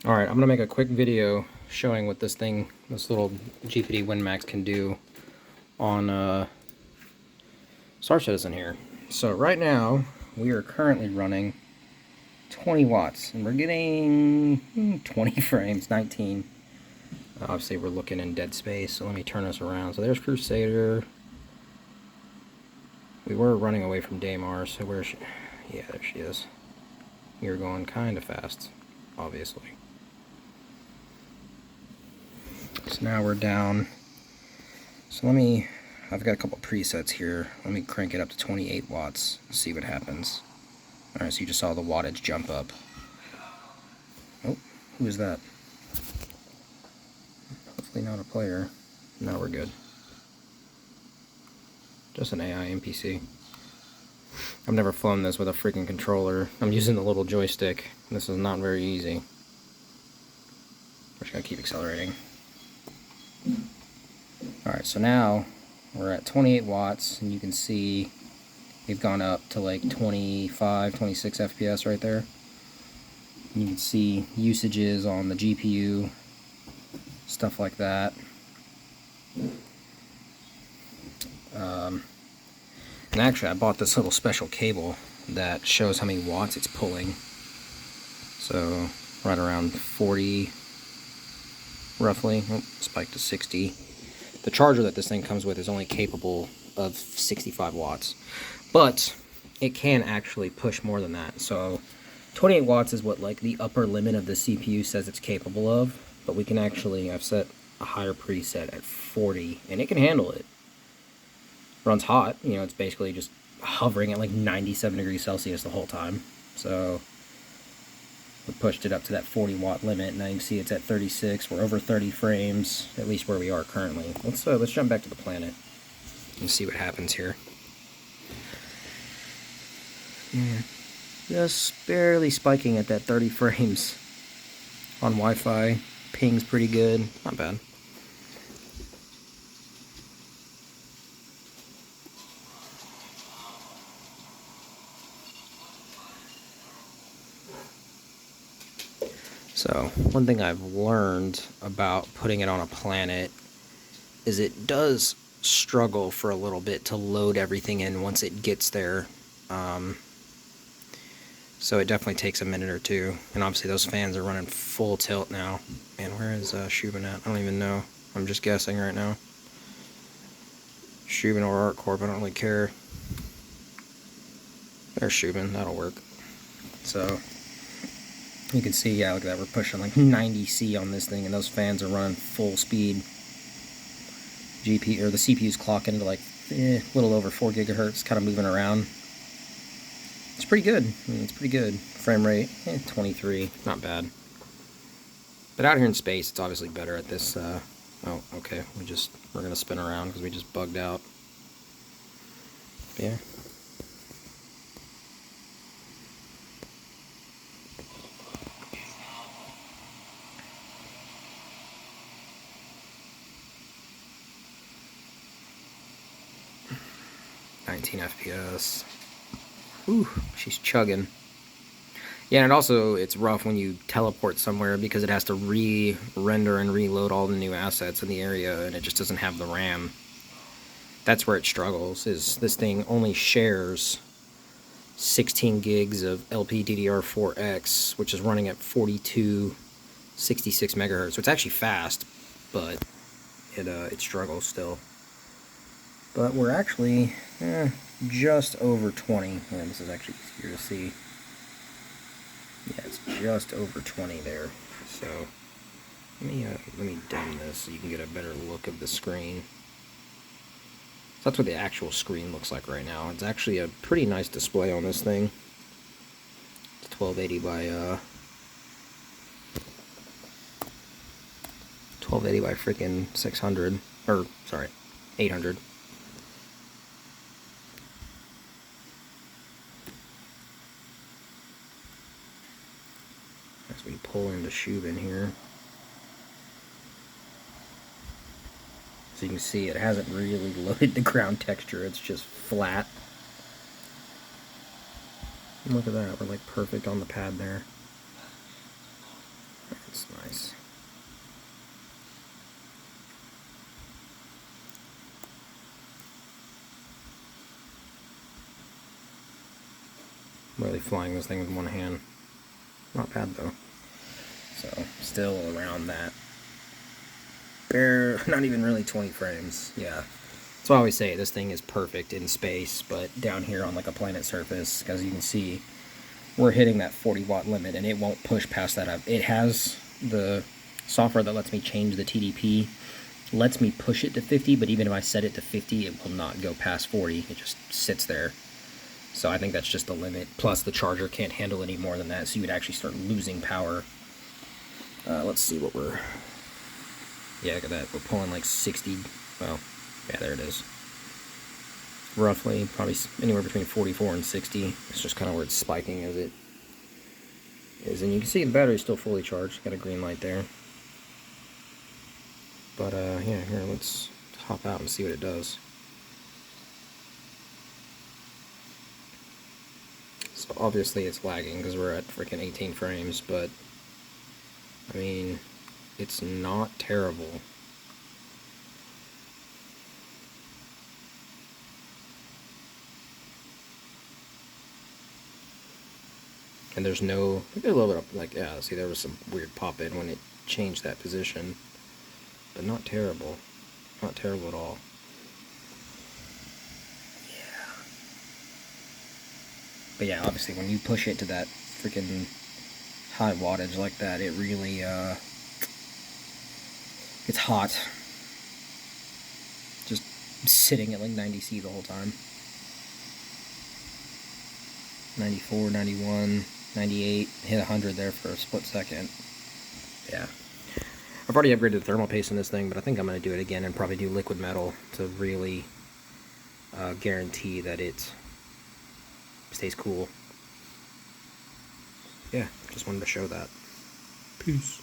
Alright, I'm going to make a quick video showing what this little GPD Win Max can do on Star Citizen here. So right now, we are currently running 20 watts, and we're getting 20 frames, 19. Obviously, we're looking in dead space, so let me turn this around. So there's Crusader. We were running away from Daymar, so where's she? Yeah, there she is. We were going kind of fast, obviously. So now we're down. So I've got a couple presets here. Let me crank it up to 28 watts, see what happens. Alright, so you just saw the wattage jump up. Oh, who is that? Hopefully not a player. Now we're good. Just an AI NPC. I've never flown this with a freaking controller. I'm using the little joystick. This is not very easy. We're just gonna keep accelerating. Alright, so now we're at 28 watts, and you can see we've gone up to like 25, 26 FPS right there. And you can see usages on the GPU, stuff like that. And actually, I bought this little special cable that shows how many watts it's pulling. So, right around 40, roughly. Oh, spiked to 60. The charger that this thing comes with is only capable of 65 watts. But it can actually push more than that. So 28 watts is what like the upper limit of the CPU says it's capable of. But we can actually, I've set a higher preset at 40, and it can handle it. Runs hot, you know, it's basically just hovering at like 97 degrees Celsius the whole time. So we pushed it up to that 40 watt limit. Now you can see it's at 36. We're over 30 frames, at least where we are currently. Let's jump back to the planet and see what happens here. Yeah, just barely spiking at that 30 frames on Wi-Fi. Ping's pretty good, not bad. So, one thing I've learned about putting it on a planet is it does struggle for a little bit to load everything in once it gets there. So it definitely takes a minute or two. And obviously those fans are running full tilt now. Man, where is Shubin at? I don't even know. I'm just guessing right now. Shubin or ArtCorp, I don't really care. There's Shubin, that'll work. So you can see, yeah, look at that, we're pushing like 90C on this thing, and those fans are running full speed. The CPU's clocking to like a little over 4 gigahertz, kind of moving around. It's pretty good. I mean, it's pretty good. Frame rate, 23, not bad. But out here in space, it's obviously better at this. Oh, okay, we're gonna spin around because we just bugged out. Yeah. FPS. Ooh, she's chugging. Yeah, and also it's rough when you teleport somewhere because it has to re-render and reload all the new assets in the area, and it just doesn't have the RAM. That's where it struggles, is this thing only shares 16 gigs of LPDDR4X, which is running at 4266 megahertz. So it's actually fast, but it struggles still. But we're actually just over 20. Yeah, this is actually easier to see. Yeah, it's just over 20 there. So let me dim this so you can get a better look of the screen. So that's what the actual screen looks like right now. It's actually a pretty nice display on this thing. It's 1280 by freaking 600, or sorry, 800. As we pull into Shubin here. So you can see it hasn't really loaded the ground texture, it's just flat. And look at that, we're like perfect on the pad there. It's I'm really flying this thing with one hand. Not bad though. So still around that. Not even really 20 frames. Yeah. That's why I always say this thing is perfect in space, but down here on like a planet surface, because you can see we're hitting that 40-watt limit and it won't push past that up. It has the software that lets me change the TDP, lets me push it to 50, but even if I set it to 50, it will not go past 40. It just sits there. So I think that's just the limit. Plus the charger can't handle any more than that, so you would actually start losing power. Let's see what we're... Yeah, look at that. We're pulling like 60... Well, yeah, there it is. Roughly, probably anywhere between 44 and 60. It's just kind of where it's spiking as it is. And you can see the battery's still fully charged. Got a green light there. But, yeah, here, let's hop out and see what it does. So, obviously it's lagging because we're at freaking 18 frames, but, I mean, it's not terrible. And there's no, a little bit of, like, yeah, see, there was some weird pop-in when it changed that position. But not terrible. Not terrible at all. Yeah. But yeah, obviously, when you push it to that freaking high wattage like that, it really, it's hot. Just sitting at like 90C the whole time. 94, 91, 98, hit 100 there for a split second. Yeah. I've already upgraded the thermal paste in this thing, but I think I'm going to do it again and probably do liquid metal to really guarantee that it stays cool. Yeah, just wanted to show that. Peace.